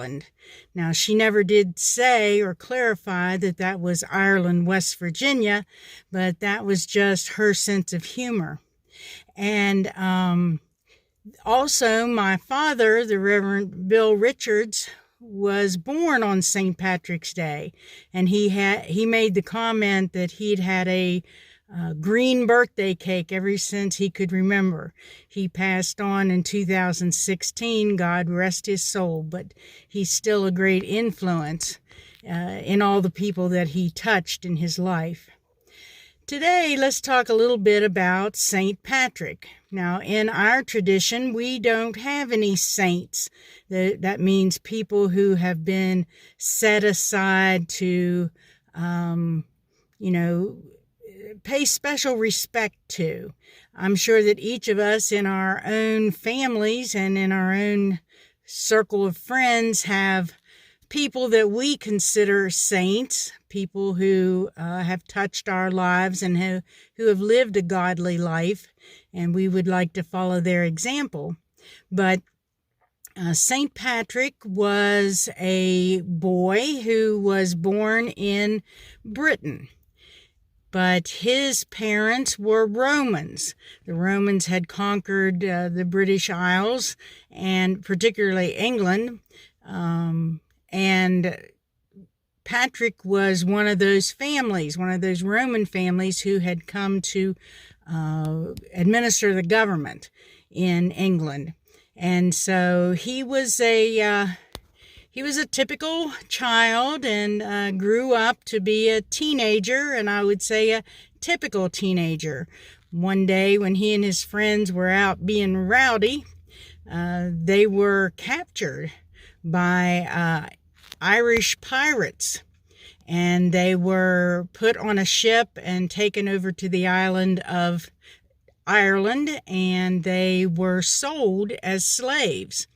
Ireland. Now, she never did say or clarify that that was Ireland, West Virginia, but that was just her sense of humor. And also, my father, the Reverend Bill Richards, was born on St. Patrick's Day, and he made the comment that he'd had a green birthday cake ever since he could remember. He passed on in 2016, God rest his soul, but he's still a great influence in all the people that he touched in his life. Today, let's talk a little bit about St. Patrick. Now, in our tradition, we don't have any saints. That means people who have been set aside to, pay special respect to. I'm sure that each of us in our own families and in our own circle of friends have people that we consider saints, people who have touched our lives and who have lived a godly life, and we would like to follow their example. But St. Patrick was a boy who was born in Britain, but his parents were Romans. The Romans had conquered the British Isles, and particularly England, and Patrick was one of those families, one of those Roman families who had come to administer the government in England. And so he was a typical child and grew up to be a teenager, and I would say a typical teenager. One day when he and his friends were out being rowdy, they were captured by Irish pirates, and they were put on a ship and taken over to the island of Ireland, and they were sold as slaves.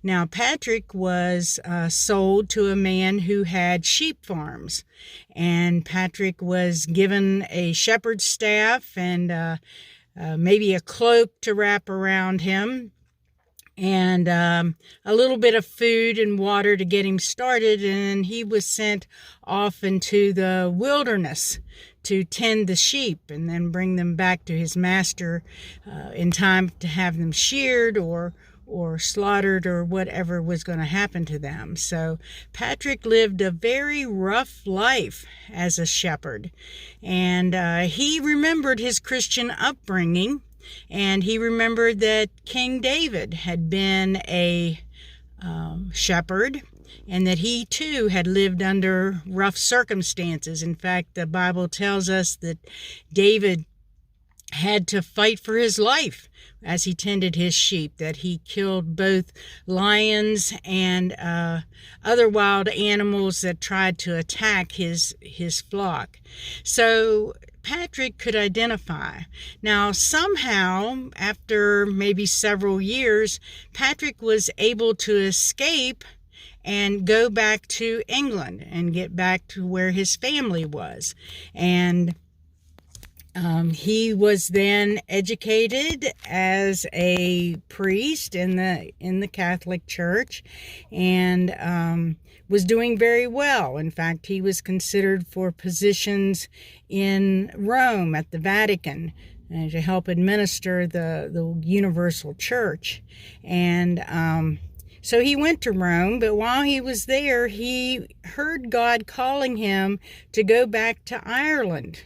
Now, Patrick was sold to a man who had sheep farms, and Patrick was given a shepherd's staff and maybe a cloak to wrap around him, and a little bit of food and water to get him started, and he was sent off into the wilderness to tend the sheep and then bring them back to his master in time to have them sheared or slaughtered or whatever was going to happen to them. So Patrick lived a very rough life as a shepherd, and he remembered his Christian upbringing. And he remembered that King David had been a shepherd, and that he too had lived under rough circumstances. In fact, the Bible tells us that David had to fight for his life as he tended his sheep, that he killed both lions and other wild animals that tried to attack his flock. So Patrick could identify. Now, somehow, after maybe several years, Patrick was able to escape and go back to England and get back to where his family was. And he was then educated as a priest in the Catholic Church, and was doing very well. In fact, he was considered for positions in Rome at the Vatican to help administer the Universal Church. And so he went to Rome, but while he was there, he heard God calling him to go back to Ireland.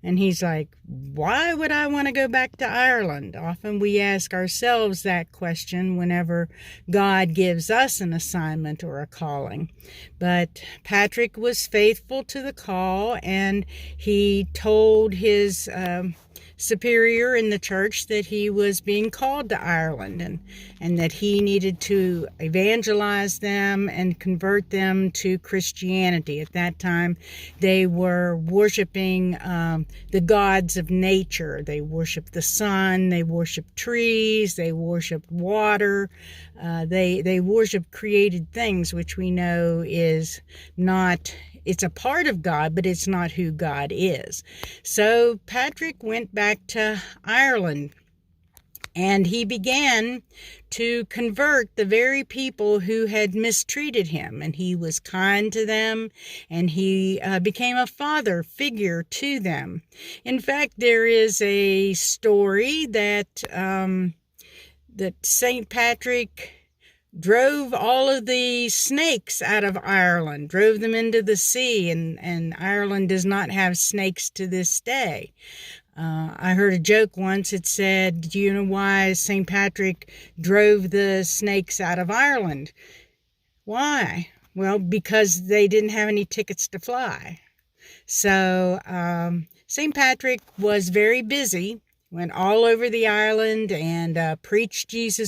And he's like, why would I want to go back to Ireland? Often we ask ourselves that question whenever God gives us an assignment or a calling. But Patrick was faithful to the call, and he told his superior in the church that he was being called to Ireland, and that he needed to evangelize them and convert them to Christianity. At that time, they were worshiping the gods of nature. They worshiped the sun, they worshiped trees, they worshiped water, they worshiped created things, which we know is not, it's a part of God, but it's not who God is. So Patrick went back to Ireland, And he began to convert the very people who had mistreated him. And he was kind to them, and he became a father figure to them. In fact, there is a story that St. Patrick drove all of the snakes out of Ireland, drove them into the sea, and Ireland does not have snakes to this day. I heard a joke once. It said, do you know why St. Patrick drove the snakes out of Ireland? Why? Well, because they didn't have any tickets to fly. So St. Patrick was very busy, went all over the island and preached Jesus